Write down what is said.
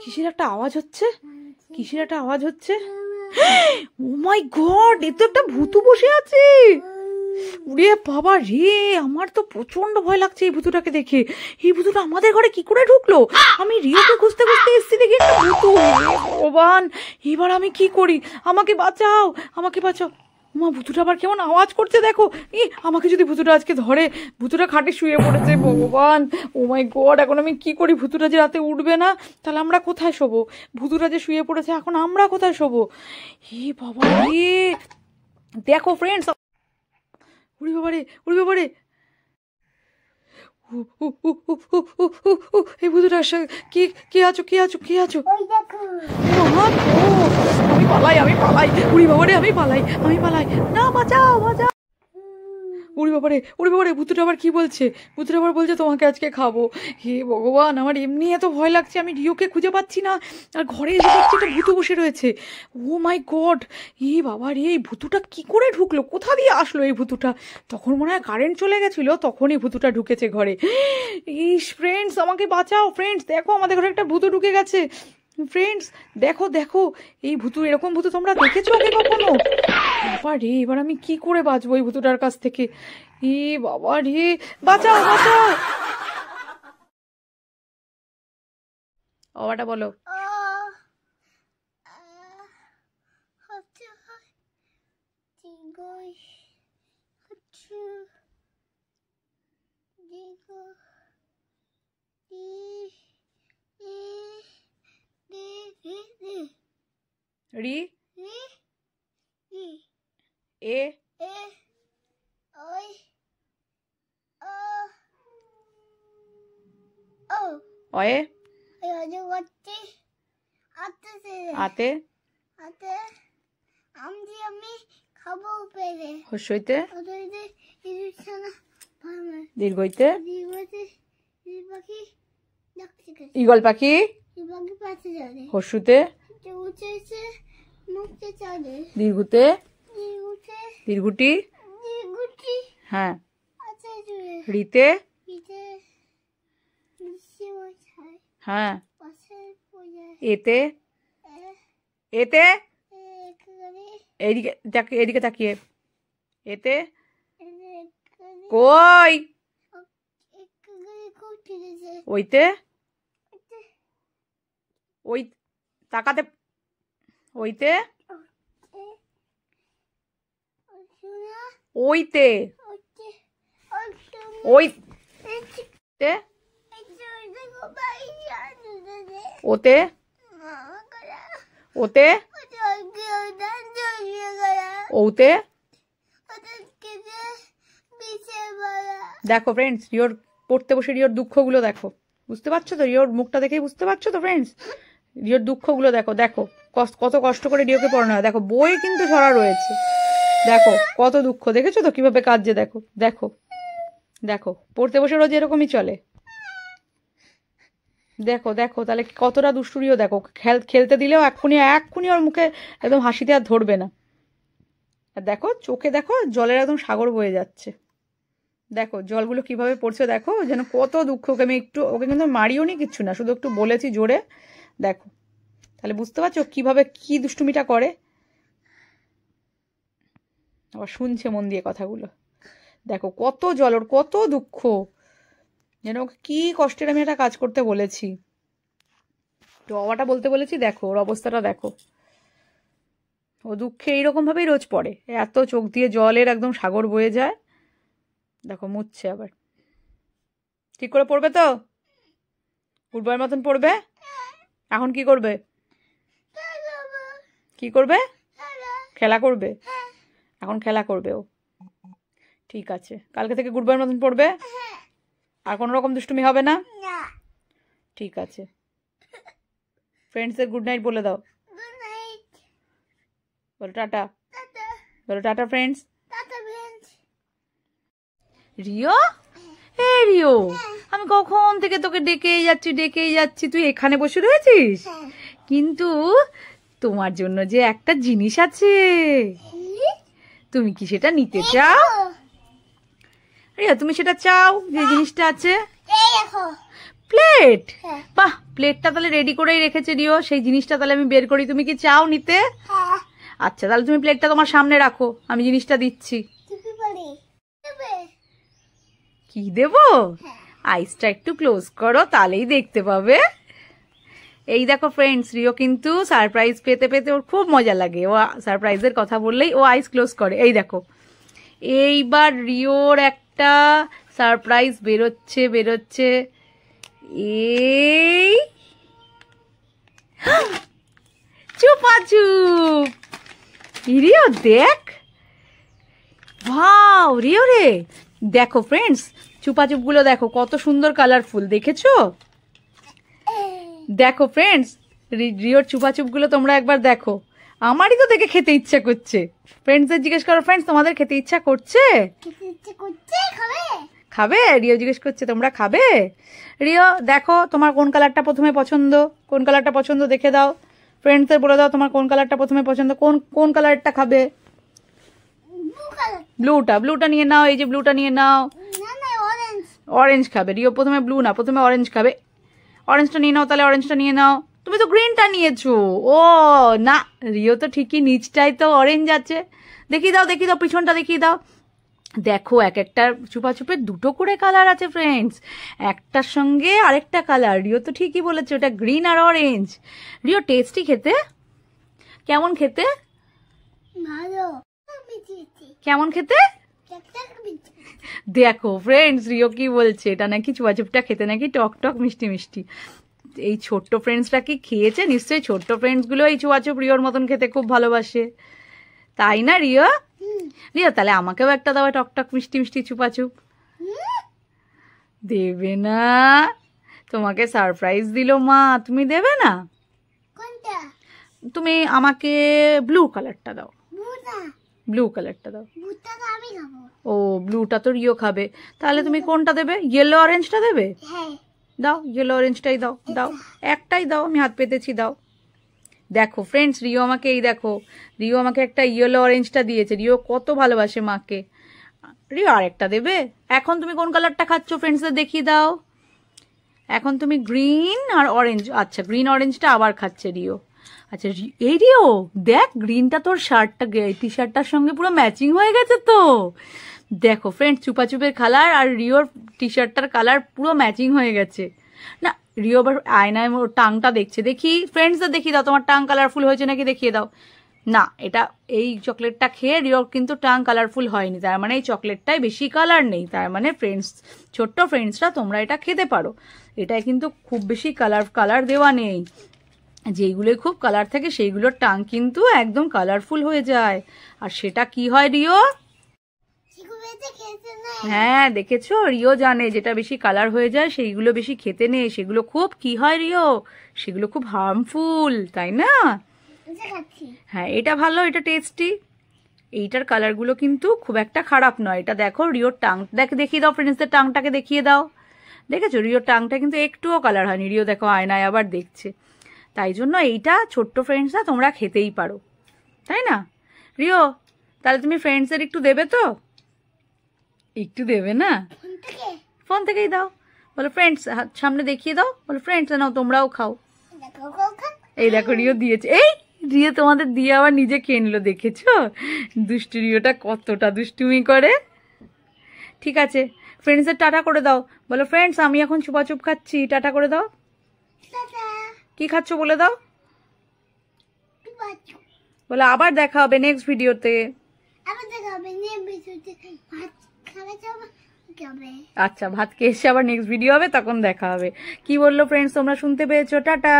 কিসের একটা আওয়াজ হচ্ছে, কিসের একটা আওয়াজ হচ্ছে। ও মাই গড, এ তো একটা ভূতু বসে আছে। উরে বাবা রে, আমার তো প্রচন্ড ভয় লাগছে এই ভূতুটাকে দেখে। এই ভূতুটা আমাদের ঘরে কি করে ঢুকলো? আমি রিওকে খুঁজতে খুঁজতে এসেছি, দেখি একটা ভূতু। ভগবান, এবার আমি কি করি? আমাকে বাঁচাও, আমাকে বাঁচাও। মা, ভূতুটা আবার কেমন আওয়াজ করছে দেখো। আমাকে যদি ভূতুটা আজকে ধরে, ভূতুটা খাটে শুয়ে পড়েছে। ভগবান, ও মাই গড, এখন আমি কি করি? ভূতুটা যে রাতে উঠবে না, তাহলে আমরা কোথায় শোবো? ভূতুটা যে শুয়ে পড়েছে, এখন আমরা কোথায় শোবো? হে বাবা রে, দেখো ফ্রেন্ডস, উড়ি বাবারে, উড়ি বাবারে, এই ভূতুটার সাথে কে আছো, কে আছো, কে আছো? আমি পালাই, আমি পালাই, উড়ি বাবারে, আমি পালাই, আমি পালাই, না বাঁচাও, বাঁচাও। উড়ি বাবারে, উড়ি বাবারে, ভূতুটা আবার কি বলছে? ভূতুটা আবার বলছে তোমাকে আজকে খাবো। হে ভগবান, আমার এমনি এত ভয় লাগছে, আমি রিওকে খুঁজে পাচ্ছি না, আর ঘরে এসে দেখছি একটা ভূতু বসে রয়েছে। ও মাই গড, এ বাবা রে, এই ভূতুটা কি করে ঢুকলো? কোথা দিয়ে আসলো এই ভূতুটা? তখন মনে হয় কারেন্ট চলে গেছিল, তখনই ভূতুটা ঢুকেছে ঘরে। ইস ফ্রেন্ডস, আমাকে বাঁচাও ফ্রেন্ডস, দেখো আমাদের ঘরে একটা ভূতু ঢুকে গেছে। ফ্রেন্ডস দেখো দেখো, এই ভূতু, এরকম ভূতু তোমরা দেখেছো আগে কখনো? বাবা রে, এবার আমি কি করে বাঁচবো এই ভূতুটার কাছ থেকে? এ বাবা রে, বাঁচাও, বাঁচাও। বাবাটা বলো। রি এ অয়ে আতে হস্যইতে দীর্ঘইতে ঈগল পাখি হস্যুতে দীর্ঘুতে দীর্ঘুটি হ্যাঁ রিতে হ্যাঁ এতে এতে এদিকে এদিকে তাকিয়ে এতে কই ওইতে ওই তাকাতে ওইতে ওইতে ওইতে ওতে ওতে ওতে। দেখো ফ্রেন্ডস, রিওর পড়তে বসে রিওর দুঃখগুলো দেখো, বুঝতে পারছো তো? রিওর মুখটা দেখেই বুঝতে পারছো তো ফ্রেন্ডস? রিওর দুঃখগুলো দেখো, দেখো কত কষ্ট করে রিওকে পড়ানো হয়। দেখো বই কিন্তু ছড়া রয়েছে, দেখো কত দুঃখ, দেখেছো তো কিভাবে কাঁদছে? দেখো দেখো দেখো, পড়তে বসে রোজ এরকমই চলে। দেখো দেখো, তাহলে কতটা দুষ্টুরিও দেখো, খেলতে দিলেও এক্ষুনি ওর মুখে একদম হাসিতে আর ধরবে না। আর দেখো চোখে, দেখো জলের একদম সাগর বয়ে যাচ্ছে, দেখো জলগুলো কিভাবে পড়ছে, দেখো যেন কত দুঃখ। আমি একটু ওকে কিন্তু মারিও নি, কিচ্ছু না, শুধু একটু বলেছি জোরে। দেখো তাহলে বুঝতে পারছো কিভাবে কি দুষ্টুমিটা করে। আবার শুনছে মন দিয়ে কথাগুলো, দেখো কত জল, ওর কত দুঃখ, যেন ওকে কি কষ্টের আমি একটা কাজ করতে বলেছি, তো বাবাটা বলতে বলেছি। দেখো ওর অবস্থাটা দেখো, ও দুঃখে এইরকম ভাবেই রোজ পড়ে, এত চোখ দিয়ে জলের একদম সাগর বয়ে যায়। দেখো মুছছে আবার, ঠিক করে পড়বে তো? উঠবার মতন পড়বে? এখন কি করবে? কি করবে? খেলা করবে, এখন খেলা করবে ও। ঠিক আছে, কালকে থেকে গুড বয়ের মতন পড়বে, আর কোনো রকম দুষ্টুমি হবে না? ঠিক আছে, ফ্রেন্ডসদের গুড নাইট বলে দাও, বলো টাটা, বলো টাটা ফ্রেন্ডস। রিও, এ রিও, আমি কখন থেকে তোকে ডেকেই যাচ্ছি, তুই এখানে বসে রয়েছিস? কিন্তু তোমার জন্য যে একটা জিনিস আছে, তুমি কি সেটা নিতে চাও? রিয়া, তুমি সেটা চাও যে জিনিসটা আছে? প্লেট? বাহ, প্লেটটা তাহলে রেডি করেই রেখেছে রিও, সেই জিনিসটা তাহলে আমি বের করি। তুমি কি চাও নিতে? আচ্ছা, তাহলে তুমি প্লেটটা তোমার সামনে রাখো, আমি জিনিসটা দিচ্ছি। কি দেব? আইসটা একটু ক্লোজ করো, তাহলেই দেখতে পাবে। এই দেখো ফ্রেন্ডস, রিও কিন্তু সারপ্রাইজ পেতে পেতে ওর খুব মজা লাগে। ও সারপ্রাইজের কথা বললেই ও আইস ক্লোজ করে। এই দেখো, এইবার রিওর একটা সারপ্রাইজ বেরোচ্ছে বেরোচ্ছে। এই চুপাচুপ। রিও দেখ, ওয়াও রিও রে, দেখো ফ্রেন্ডস, চুপাচুপ গুলো দেখো কত সুন্দর কালারফুল, দেখেছো? দেখো ফ্রেন্ডস, রিওর চুপাচুপ গুলো তোমরা একবার দেখো। আমারই তো দেখে খেতে ইচ্ছা করছে। ফ্রেন্ডসদের জিজ্ঞেস করো, ফ্রেন্ডস তোমাদের খেতে ইচ্ছা করছে? খাবে? রিও জিজ্ঞেস করছে তোমরা খাবে? রিও দেখো তোমার কোন কালারটা প্রথমে পছন্দ, কোন কালারটা পছন্দ দেখে দাও। ফ্রেন্ডসদের বলে দাও তোমার কোন কালারটা প্রথমে পছন্দ, কোন কোন কালারটা খাবে? ব্লুটা, ব্লুটা নিয়ে নাও। এই যে ব্লুটা নিয়ে নাও। অরেঞ্জ খাবে রিও, প্রথমে ব্লু না, প্রথমে অরেঞ্জ খাবে। অরেঞ্জটা নিয়ে নাও, তাহলে অরেঞ্জটা নিয়ে নাও। তুমি তো গ্রিনটা নিয়েছো। ও না, রিও তো ঠিকই, নিচটাই তো অরেঞ্জ আছে। দেখিয়ে দাও, দেখিয়ে দাও, পিছনটা দেখিয়ে দাও। দেখো এক একটা চুপাচুপের দুটো করে কালার আছে ফ্রেন্ডস, একটার সঙ্গে আরেকটা কালার। রিও তো ঠিকই বলেছে, ওটা গ্রিন আর অরেঞ্জ। রিও টেস্টি খেতে? কেমন খেতে? কেমন খেতে? দেখো ফ্রেন্ডস, রিও কি বলছে, এটা নাকি চুপাচুপটা খেতে নাকি টক টক মিষ্টি মিষ্টি। এই ছোট্ট ফ্রেন্ডসরা কি খেয়েছে? নিশ্চয়ই ছোট্ট ফ্রেন্ডস গুলো এই চুপাচুপ রিওর মতন খেতে খুব ভালোবাসে, তাই না রিও? রিও তাহলে আমাকেও একটা দাও টক টক মিষ্টি মিষ্টি চুপাচুপ। দেবে না? তোমাকে সারপ্রাইজ দিল মা, তুমি দেবে না? তুমি আমাকে ব্লু কালারটা দাও। ব্লু কালারটা দাও। ও ব্লুটা তো রিও খাবে, তাহলে তুমি কোনটা দেবে? ইয়েলো অরেঞ্জটা দেবে? দাও, ইয়েলো অরেঞ্জটাই দাও। দাও, একটাই দাও, আমি হাত পেতেছি, দাও। দেখো ফ্রেন্ডস, রিও আমাকে, এই দেখো, রিও আমাকে একটা ইয়েলো অরেঞ্জটা দিয়েছে। রিও কত ভালোবাসে মাকে। রিও আরেকটা দেবে? এখন তুমি কোন কালারটা খাচ্ছ ফ্রেন্ডসদের দেখিয়ে দাও। এখন তুমি গ্রিন আর অরেঞ্জ, আচ্ছা গ্রিন অরেঞ্জটা আবার খাচ্ছে রিও। আচ্ছা এই রিও দেখ, গ্রিনটা তোর শার্টটা, টি শার্টটার সঙ্গে পুরো ম্যাচিং হয়ে গেছে তো। দেখো ফ্রেন্ডস, চুপাচুপের কালার আর রিওর টি শার্টটার কালার পুরো ম্যাচিং হয়ে গেছে। না, রিও আবার আয়নায় ওর টাংটা দেখছে, দেখি ফ্রেন্ডসদের দেখিয়ে দাও তোমার টাং কালারফুল হয়েছে নাকি, দেখিয়ে দাও। না, এটা এই চকলেটটা খেয়ে রিওর কিন্তু টাং কালারফুল হয়নি, তার মানে এই চকলেটটায় বেশি কালার নেই, তার মানে ফ্রেন্ডস, ছোট্ট ফ্রেন্ডসরা তোমরা এটা খেতে পারো। এটায় কিন্তু খুব বেশি কালার দেওয়া নেই। যেইগুলোই খুব কালার থাকে সেইগুলোর টাং কিন্তু একদম কালারফুল হয়ে যায়। আর সেটা কি হয় রিও? হ্যাঁ দেখেছো, রিও জানে যেটা বেশি কালার হয়ে যায় সেইগুলো বেশি খেতে নেই, সেগুলো খুব কি হয় রিও, সেগুলো খুব হার্মফুল, তাই না? হ্যাঁ এটা ভালো, এটা টেস্টি, এইটার কালারগুলো কিন্তু খুব একটা খারাপ নয়। এটা দেখো রিওর টাং, দেখিয়ে দাও ফ্রেন্ডসদের টাংটাকে দেখিয়ে দাও। দেখেছো রিওর টাংটা কিন্তু একটুও কালার হয়নি। রিও দেখো আয়নায় আবার দেখছে, তাই জন্য এইটা ছোট্ট ফ্রেন্ডসরা তোমরা খেতেই পারো, তাই না? রিও তাহলে তুমি ফ্রেন্ডসদের একটু দেবে তো? একটু দেবে না? ফোন থেকেই দাও, বলো ফ্রেন্ডস, সামনে দেখিয়ে দাও, বলো ফ্রেন্ডস নাও তোমরাও খাও। এই দেখো রিও দিয়েছে, এই রিও তোমাদের দিয়ে আবার নিজে খেয়ে নিল, দেখেছো? দুষ্টু রিওটা কতটা দুষ্টুমি করে। ঠিক আছে, ফ্রেন্ডসদের টাটা করে দাও, বলো ফ্রেন্ডস আমি এখন চুপাচুপ খাচ্ছি, টাটা করে দাও। কি খাচ্ছ বলে দাও, বলে আবার দেখা হবে নেক্সট ভিডিওতে। আচ্ছা ভাত খেয়ে এসে আবার নেক্সট ভিডিও হবে, তখন দেখা হবে। কি বললো ফ্রেন্ডস তোমরা শুনতে পেয়েছো? টাটা।